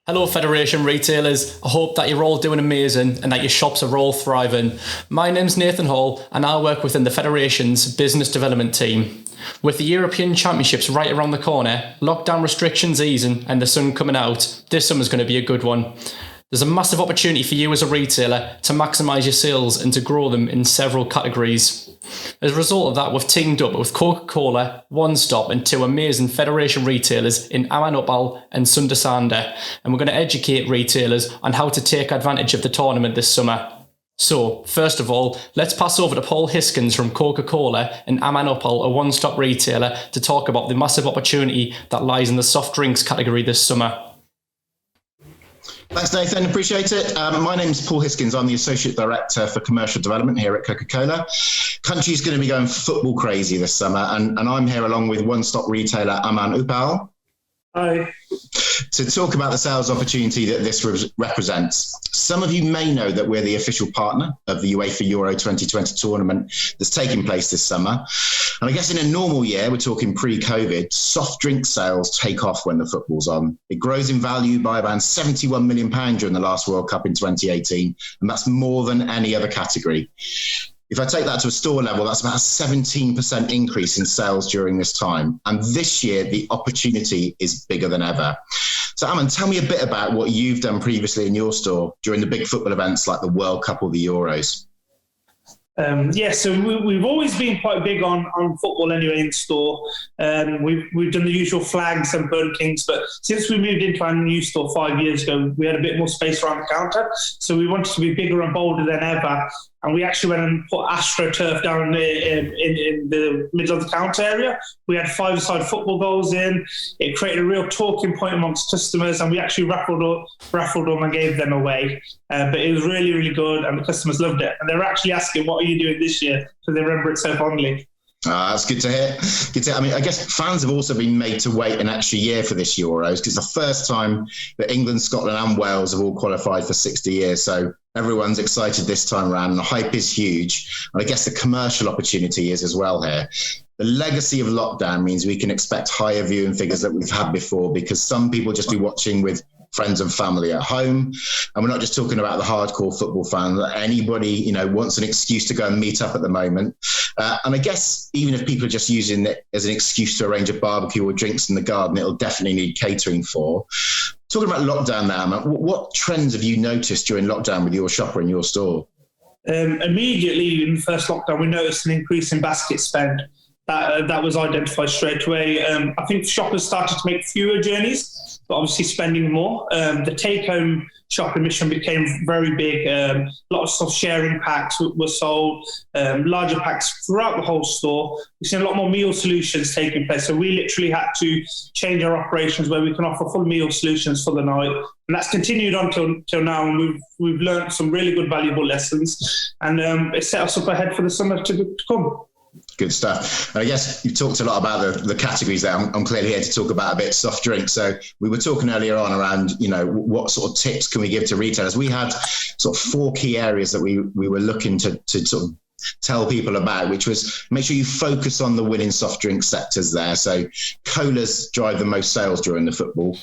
Hello Federation retailers, I hope that you're all doing amazing and that your shops are all thriving. My name's Nathan Hall and I work within the Federation's business development team. With the European Championships right around the corner, lockdown restrictions easing and the sun coming out, this summer's going to be a good one. There's a massive opportunity for you as a retailer to maximise your sales and to grow them in several categories. As a result of that, we've teamed up with Coca-Cola, One Stop and two amazing Federation retailers in Aman Uppal and Sundersander, and we're going to educate retailers on how to take advantage of the tournament this summer. So, first of all, let's pass over to Paul Hiskins from Coca-Cola and Aman Uppal, a one-stop retailer, to talk about the massive opportunity that lies in the soft drinks category this summer. Thanks, Nathan. Appreciate it. My name's Paul Hiskins. I'm the Associate Director for Commercial Development here at Coca-Cola. Country's going to be going football crazy this summer, and I'm here along with one-stop retailer Aman Uppal. Hi. To talk about the sales opportunity that this represents. Some of you may know that we're the official partner of the UEFA Euro 2020 tournament that's taking place this summer. And I guess in a normal year, we're talking pre-COVID, soft drink sales take off when the football's on. It grows in value by around £71 million during the last World Cup in 2018, and that's more than any other category. If I take that to a store level, that's about a 17% increase in sales during this time. And this year, the opportunity is bigger than ever. So, Aman, tell me a bit about what you've done previously in your store during the big football events like the World Cup or the Euros. So we've always been quite big on football anyway in store. We've done the usual flags and Burn Kings, but since we moved into our new store 5 years ago, we had a bit more space around the counter. So we wanted to be bigger and bolder than ever. And we actually went and put AstroTurf down in the middle of the counter area. We had 5-a-side football goals in. It created a real talking point amongst customers, and we actually raffled them and gave them away. But it was really, really good, and the customers loved it. And they were actually asking, what are you doing this year? So they remember it so fondly. That's good to hear. I mean, I guess fans have also been made to wait an extra year for this Euros because it's the first time that England, Scotland and Wales have all qualified for 60 years. So everyone's excited this time around and the hype is huge. And I guess the commercial opportunity is as well here. The legacy of lockdown means we can expect higher viewing figures that we've had before because some people just be watching with friends and family at home. And we're not just talking about the hardcore football fan. Anybody, wants an excuse to go and meet up at the moment. And I guess even if people are just using it as an excuse to arrange a barbecue or drinks in the garden, it'll definitely need catering for. Talking about lockdown now, man, what trends have you noticed during lockdown with your shopper in your store? Immediately in the first lockdown, we noticed an increase in basket spend. That was identified straight away. I think shoppers started to make fewer journeys, but obviously spending more. The take-home shopping mission became very big. A lot of stuff sharing packs were sold, larger packs throughout the whole store. We've seen a lot more meal solutions taking place. So we literally had to change our operations where we can offer full meal solutions for the night. And that's continued on till now. And we've learned some really good, valuable lessons. And it set us up ahead for the summer to come. Good stuff. And I guess you've talked a lot about the categories there. I'm clearly here to talk about a bit soft drink. So we were talking earlier on around, what sort of tips can we give to retailers? We had sort of 4 key areas that we were looking to sort of tell people about, which was make sure you focus on the winning soft drink sectors there. So colas drive the most sales during the football.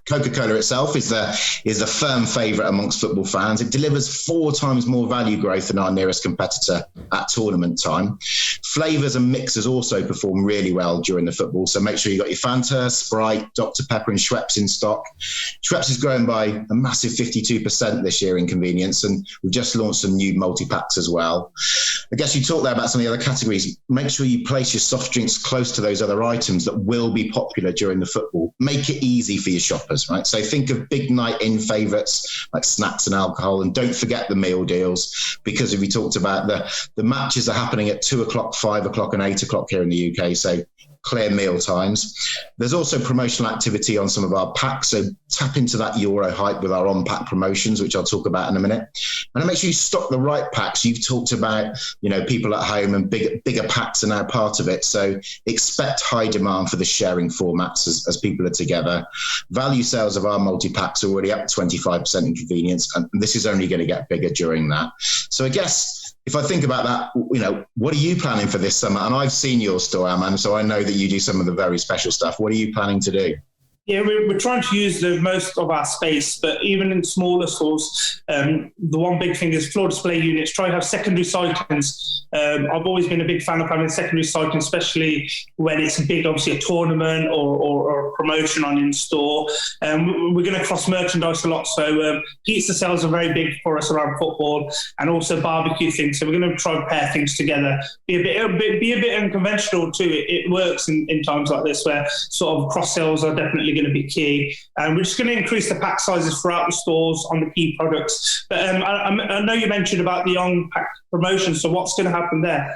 Coca-Cola itself is the firm favourite amongst football fans. It delivers 4 times more value growth than our nearest competitor at tournament time. Flavours and mixers also perform really well during the football. So make sure you got your Fanta, Sprite, Dr. Pepper and Schweppes in stock. Schweppes has grown by a massive 52% this year in convenience, and we've just launched some new multi-packs as well. I guess you talked there about some of the other categories. Make sure you place your soft drinks close to those other items that will be popular during the football. Make it easy for your shoppers, right? So think of big night in favourites like snacks and alcohol, and don't forget the meal deals, because if we talked about the matches are happening at 2 o'clock, 5 o'clock and 8 o'clock here in the UK. So clear meal times. There's also promotional activity on some of our packs. So tap into that Euro hype with our on-pack promotions, which I'll talk about in a minute. And make sure you stock the right packs. You've talked about, people at home, and bigger packs are now part of it. So expect high demand for the sharing formats as people are together. Value sales of our multi-packs are already up 25% in convenience. And this is only going to get bigger during that. So I guess, if I think about that, what are you planning for this summer? And I've seen your store, Aman, so I know that you do some of the very special stuff. What are you planning to do? Yeah, we're trying to use the most of our space, but even in smaller stores, the one big thing is floor display units. Try to have secondary sightings. I've always been a big fan of having secondary sightings, especially when it's a big, obviously a tournament or a promotion on in store. We're going to cross merchandise a lot, so pizza sales are very big for us around football, and also barbecue things. So we're going to try and pair things together. Be a bit unconventional too. It works in times like this where sort of cross sales are definitely going to be key. We're just going to increase the pack sizes throughout the stores on the key products. But I know you mentioned about the on-pack promotion, so what's going to happen there?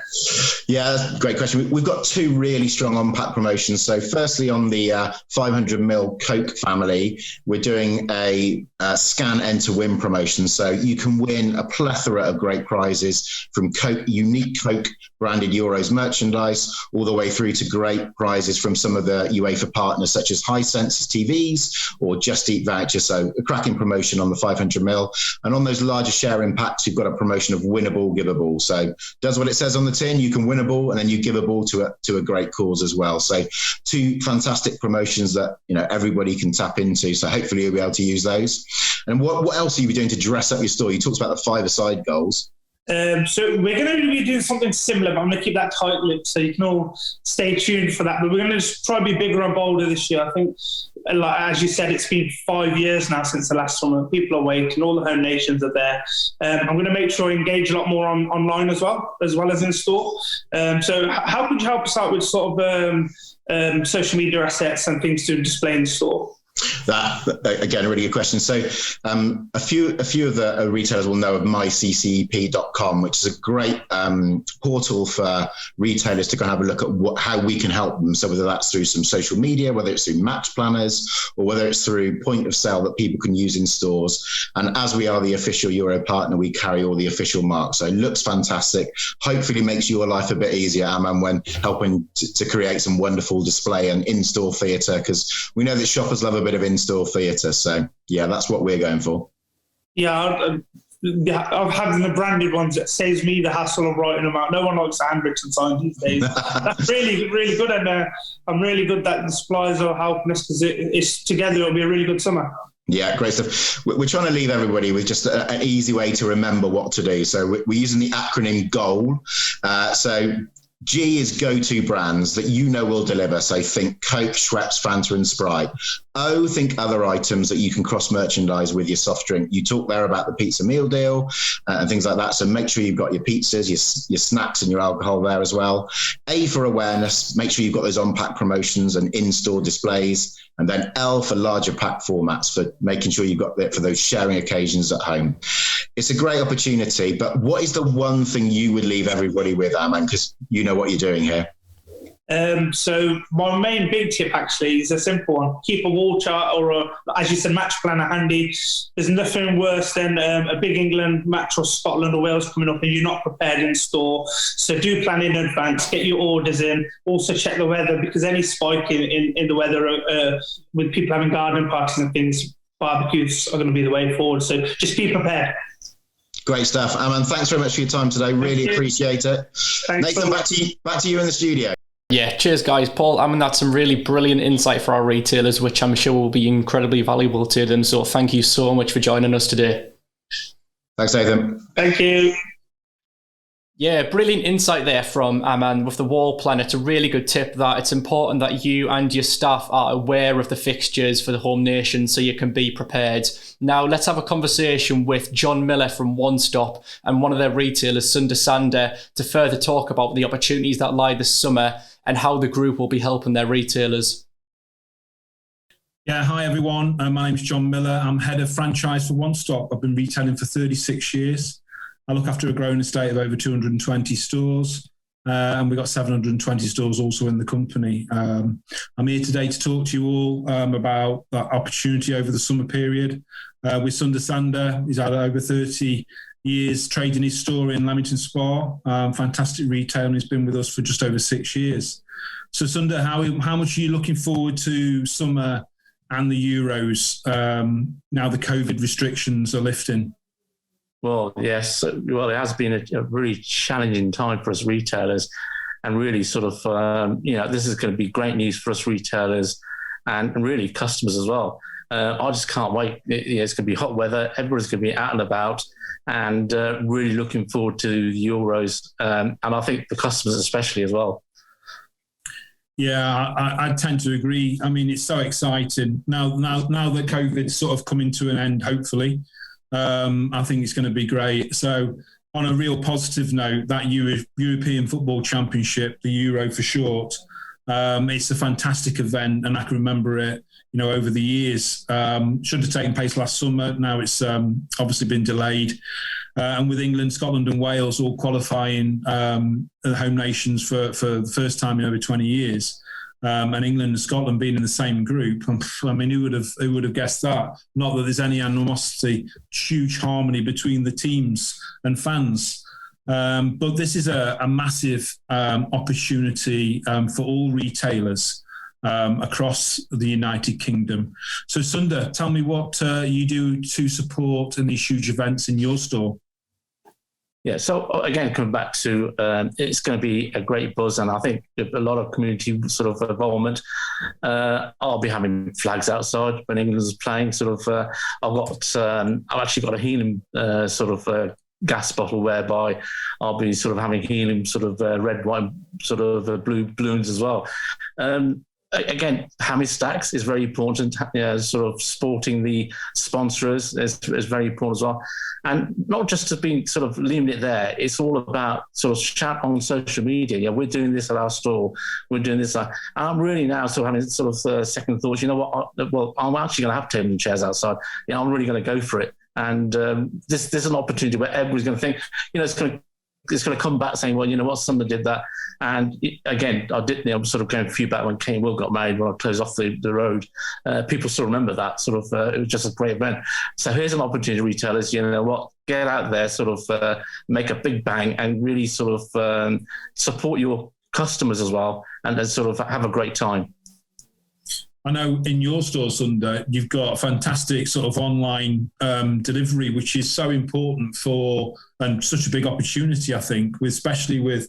Yeah, that's a great question. We've got two really strong on-pack promotions. So firstly, on the 500ml Coke family, we're doing a scan enter win promotion. So you can win a plethora of great prizes, from Coke, unique Coke branded Euros merchandise, all the way through to great prizes from some of the UEFA partners, such as Hisense TVs or Just Eat vouchers. So a cracking promotion on the 500ml. And on those larger sharing packs, we've got a promotion of winnable, giveable. So does what it says on the tin. You can win a ball and then you give a ball to a great cause as well. So two fantastic promotions that everybody can tap into. So hopefully you'll be able to use those. And what else are you doing to dress up your store? You talked about the five-a-side goals. So we're going to be doing something similar, but I'm going to keep that tight-lipped, so you can all stay tuned for that. But we're going to just try to be bigger and bolder this year. I think, like as you said, it's been 5 years now since the last summer. People are waiting. All the home nations are there. I'm going to make sure I engage a lot more online as well as in store. So how could you help us out with sort of social media assets and things to display in store? That, again, a really good question. So a few of the retailers will know of myccep.com, which is a great portal for retailers to go and have a look at how we can help them. So whether that's through some social media, whether it's through match planners, or whether it's through point of sale that people can use in stores. And as we are the official Euro partner, we carry all the official marks. So it looks fantastic. Hopefully makes your life a bit easier, Aman, when helping to create some wonderful display and in-store theatre, because we know that shoppers love a bit of in-store theatre. So yeah, that's what we're going for. Yeah, I've had the branded ones. That saves me the hassle of writing them out. No one likes handwritten signs these days. That's really, really good, and I'm really good that the suppliers are helping us, because it's together. It'll be a really good summer. Yeah, great stuff. We're trying to leave everybody with just an easy way to remember what to do. So we're using the acronym GOAL. So G is go-to brands that will deliver. So think Coke, Schweppes, Fanta and Sprite. O, think other items that you can cross-merchandise with your soft drink. You talk there about the pizza meal deal and things like that. So make sure you've got your pizzas, your snacks and your alcohol there as well. A for awareness. Make sure you've got those on-pack promotions and in-store displays. And then L for larger pack formats, for making sure you've got it for those sharing occasions at home. It's a great opportunity, but what is the one thing you would leave everybody with, Aman? Because you know what you're doing here. So my main big tip actually is a simple one. Keep a wall chart or as you said, match planner handy. There's nothing worse than a big England match or Scotland or Wales coming up and you're not prepared in store. So do plan in advance, get your orders in. Also check the weather, because any spike in the weather with people having garden parties and things, barbecues are going to be the way forward. So just be prepared. Great stuff. Aman, thanks very much for your time today. Really appreciate it. Thanks. Nathan, back to you in the studio. Yeah, cheers guys. Paul, that's some really brilliant insight for our retailers, which I'm sure will be incredibly valuable to them. So thank you so much for joining us today. Thanks, Nathan. Thank you. Yeah, brilliant insight there from Aman with the wall planner. It's a really good tip that it's important that you and your staff are aware of the fixtures for the home nation so you can be prepared. Now, let's have a conversation with John Miller from One Stop and one of their retailers, Sunder Sander, to further talk about the opportunities that lie this summer and how the group will be helping their retailers. Yeah, hi everyone. My name's John Miller. I'm head of franchise for One Stop. I've been retailing for 36 years. I look after a growing estate of over 220 stores, and we've got 720 stores also in the company. I'm here today to talk to you all about that opportunity over the summer period. With Sunder Sander, he's had over 30 years trading his store in Lamington Spa. Fantastic retailer, and he's been with us for just over 6 years. So Sunder, how much are you looking forward to summer and the Euros now the COVID restrictions are lifting? Well, yes. Well, it has been a really challenging time for us retailers, and really sort of, this is going to be great news for us retailers and really customers as well. I just can't wait. It's going to be hot weather. Everybody's going to be out and about, and really looking forward to the Euros. And I think the customers especially as well. Yeah, I tend to agree. I mean, it's so exciting now that COVID's sort of coming to an end, hopefully. I think it's going to be great. So on a real positive note, that European Football Championship, the Euro for short, it's a fantastic event, and I can remember it, over the years. Should have taken place last summer. Now it's obviously been delayed. And with England, Scotland and Wales all qualifying the home nations for the first time in over 20 years, and England and Scotland being in the same group. I mean, who would have guessed that? Not that there's any animosity, huge harmony between the teams and fans. But this is a massive opportunity for all retailers across the United Kingdom. So, Sunda, tell me what you do to support these huge events in your store. Yeah, so again, coming back to it's going to be a great buzz, and I think a lot of community sort of involvement. I'll be having flags outside when England's playing. I've actually got a helium gas bottle whereby I'll be sort of having helium red, white, blue balloons as well. Again, hammy stacks is very important. Sporting the sponsors is very important as well, and not just to be leaving it there. It's all about chat on social media. Yeah, we're doing this at our store. We're doing this. And I'm really now having second thoughts. You know what? Well, I'm actually going to have table and chairs outside. I'm really going to go for it. And this is an opportunity where everybody's going to think, it's going to come back saying, well, you know what, someone did that. And again, I did, I'm going a few back when Kane Will got married, when I closed off the road. People still remember that it was just a great event. So here's an opportunity, retailers, you know what, get out there, make a big bang and really support your customers as well, and then have a great time. I know in your store, Sunda, you've got fantastic online delivery, which is so important for and such a big opportunity, I think, especially with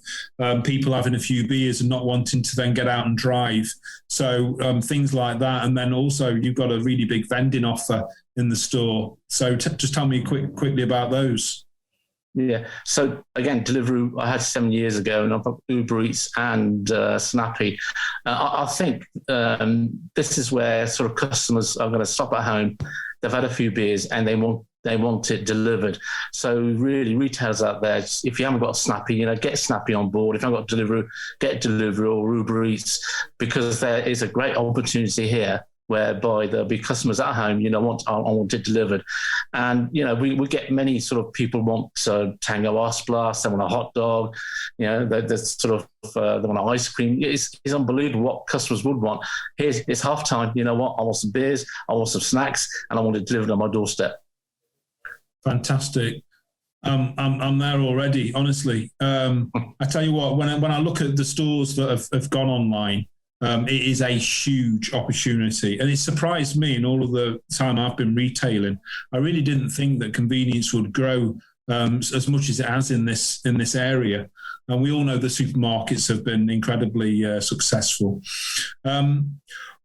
people having a few beers and not wanting to then get out and drive. So things like that. And then also you've got a really big vending offer in the store. So just tell me quickly about those. Yeah. So again, delivery I had 7 years ago, and I've got Uber Eats and Snappy. I think this is where customers are going to stop at home. They've had a few beers and they want it delivered. So really, retailers out there, if you haven't got Snappy, get Snappy on board. If you haven't got Deliveroo, get Deliveroo or Uber Eats, because there is a great opportunity here whereby there'll be customers at home, I want it delivered. And, we get many people want Tango Ice Blast, they want a hot dog, they want an ice cream. It's unbelievable what customers would want. It's half time, I want some beers, I want some snacks, and I want it delivered on my doorstep. Fantastic. I'm there already, honestly. I tell you what, when I look at the stores that have gone online, it is a huge opportunity, and it surprised me in all of the time I've been retailing. I really didn't think that convenience would grow as much as it has in this area. And we all know the supermarkets have been incredibly successful.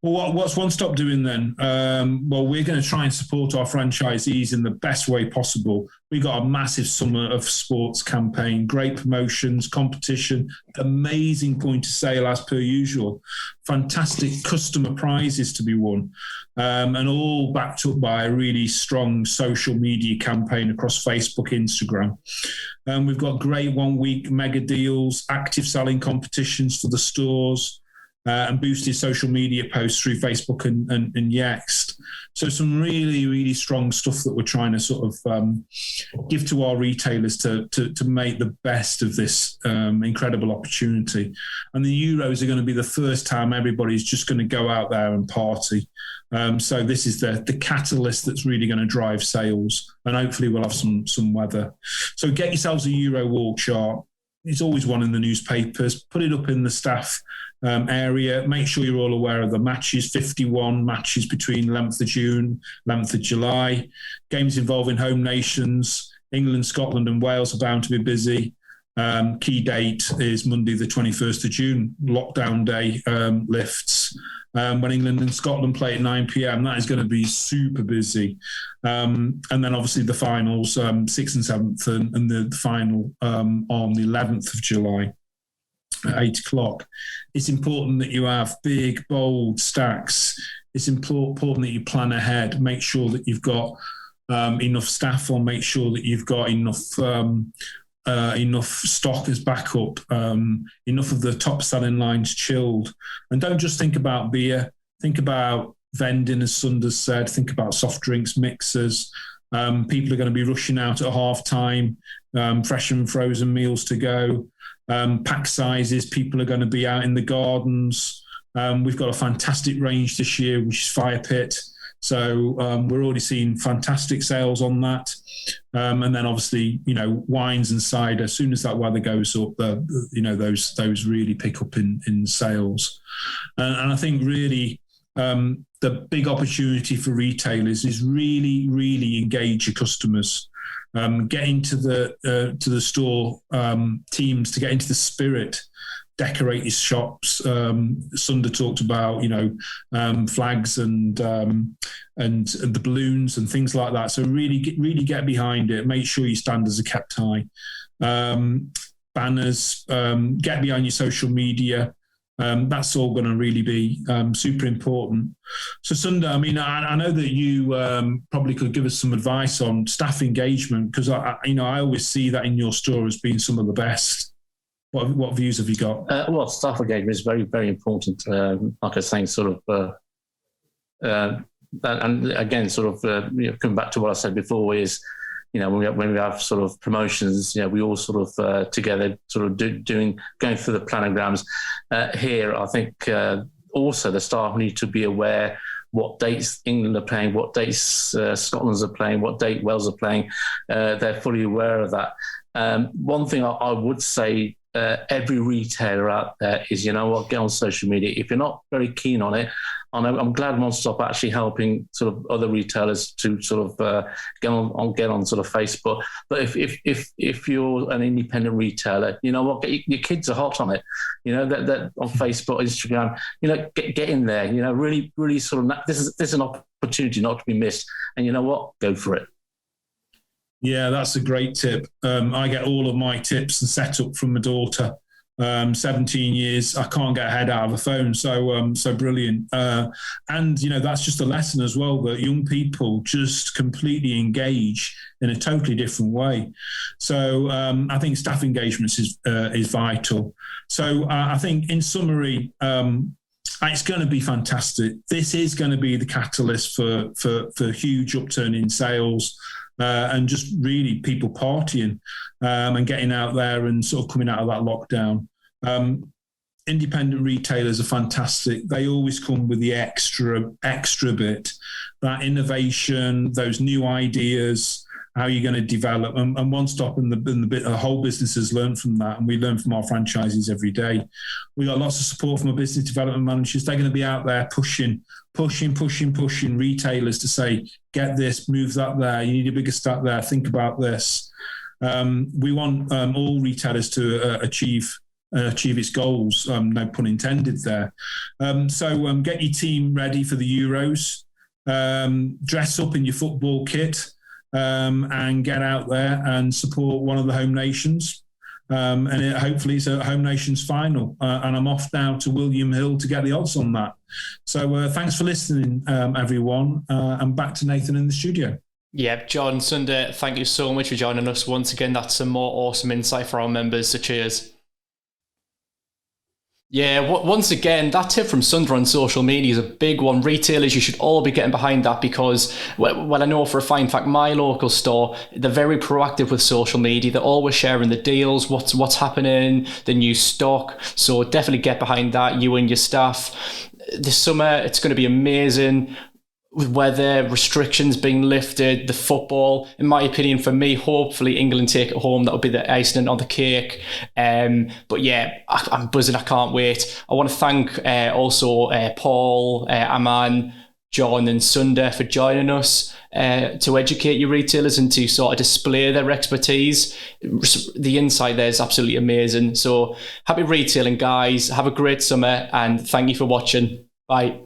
Well, what's One Stop doing then? Well, we're going to try and support our franchisees in the best way possible. We got a massive Summer of Sports campaign, great promotions, competition, amazing point of sale as per usual, fantastic customer prizes to be won, and all backed up by a really strong social media campaign across Facebook, Instagram. We've got great 1 week mega deals, active selling competitions for the stores, and boosted social media posts through Facebook and Yext. So some really, really strong stuff that we're trying to give to our retailers to make the best of this incredible opportunity. And the Euros are going to be the first time everybody's just going to go out there and party. So this is the catalyst that's really going to drive sales, and hopefully we'll have some weather. So get yourselves a Euro wall chart. It's always one in the newspapers. Put it up in the staff area. Make sure you're all aware of the matches. 51 matches between 11th of June, 11th of July. Games involving home nations. England, Scotland and Wales are bound to be busy. Key date is Monday the 21st of June. Lockdown day lifts. when England and Scotland play at 9 p.m. That is going to be super busy. And then obviously the finals, 6th and 7th, and the final on the 11th of July at 8 o'clock. It's important that you have big, bold stacks. It's important that you plan ahead, make sure that you've got enough staff on, make sure that you've got enough stock as backup, enough of the top selling lines chilled. And don't just think about beer, think about vending, as Sunder's said, think about soft drinks, mixers. People are going to be rushing out at half time, fresh and frozen meals to go, pack sizes, people are going to be out in the gardens. We've got a fantastic range this year, which is Fire Pit. So we're already seeing fantastic sales on that. And then obviously, wines and cider, as soon as that weather goes up, those really pick up in sales. And I think really the big opportunity for retailers is really, really engage your customers. Get into the store teams to get into the spirit. Decorate his shops. Sunder talked about, flags and the balloons and things like that. So really get behind it. Make sure you stand as a kept eye. Banners. Get behind your social media. That's all going to really be super important. So Sunder, I know that you probably could give us some advice on staff engagement, because I always see that in your store as being some of the best. What views have you got? Well, staff engagement is very, very important. Like I was saying, and again, coming back to what I said before is, when we have sort of promotions, we all sort of together sort of going through the planograms. Here, I think also the staff need to be aware what dates England are playing, what dates Scotland are playing, what date Wales are playing. They're fully aware of that. One thing I would say, every retailer out there is, get on social media. If you're not very keen on it, I'm glad One Stop actually helping sort of other retailers to sort of get on sort of Facebook. But if you're an independent retailer, your kids are hot on it. That on Facebook, Instagram, get in there. Really, really sort of this is an opportunity not to be missed. And you know what, go for it. Yeah, that's a great tip. I get all of my tips and setup from my daughter. 17 years, I can't get her head out of a phone. So brilliant. And that's just a lesson as well, that young people just completely engage in a totally different way. So I think staff engagement is vital. So I think in summary, it's going to be fantastic. This is going to be the catalyst for huge upturn in sales. And just really people partying and getting out there and sort of coming out of that lockdown. Independent retailers are fantastic. They always come with the extra bit, that innovation, those new ideas, how you're going to develop. And One Stop and the whole business has learned from that, and we learn from our franchises every day. We got lots of support from our business development managers. They're going to be out there pushing retailers to say, get this, move that there, you need a bigger stack there, think about this. We want all retailers to achieve its goals, no pun intended there. So get your team ready for the Euros, dress up in your football kit, and get out there and support one of the home nations. Hopefully it's a home nations final. And I'm off now to William Hill to get the odds on that. So thanks for listening, everyone. And back to Nathan in the studio. Yeah, John, Sunder, thank you so much for joining us once again. That's some more awesome insight for our members. So cheers. Yeah, once again, that tip from Sunder on social media is a big one. Retailers, you should all be getting behind that, because, well, I know for a fine fact, my local store, they're very proactive with social media. They're always sharing the deals, what's happening, the new stock. So definitely get behind that, you and your staff. This summer, it's going to be amazing. With weather, restrictions being lifted, the football, in my opinion, for me, hopefully England take it home. That'll be the icing on the cake. But yeah, I'm buzzing. I can't wait. I want to thank also Paul, Aman, John and Sunder for joining us to educate your retailers and to sort of display their expertise. The insight there is absolutely amazing. So happy retailing, guys. Have a great summer and thank you for watching. Bye.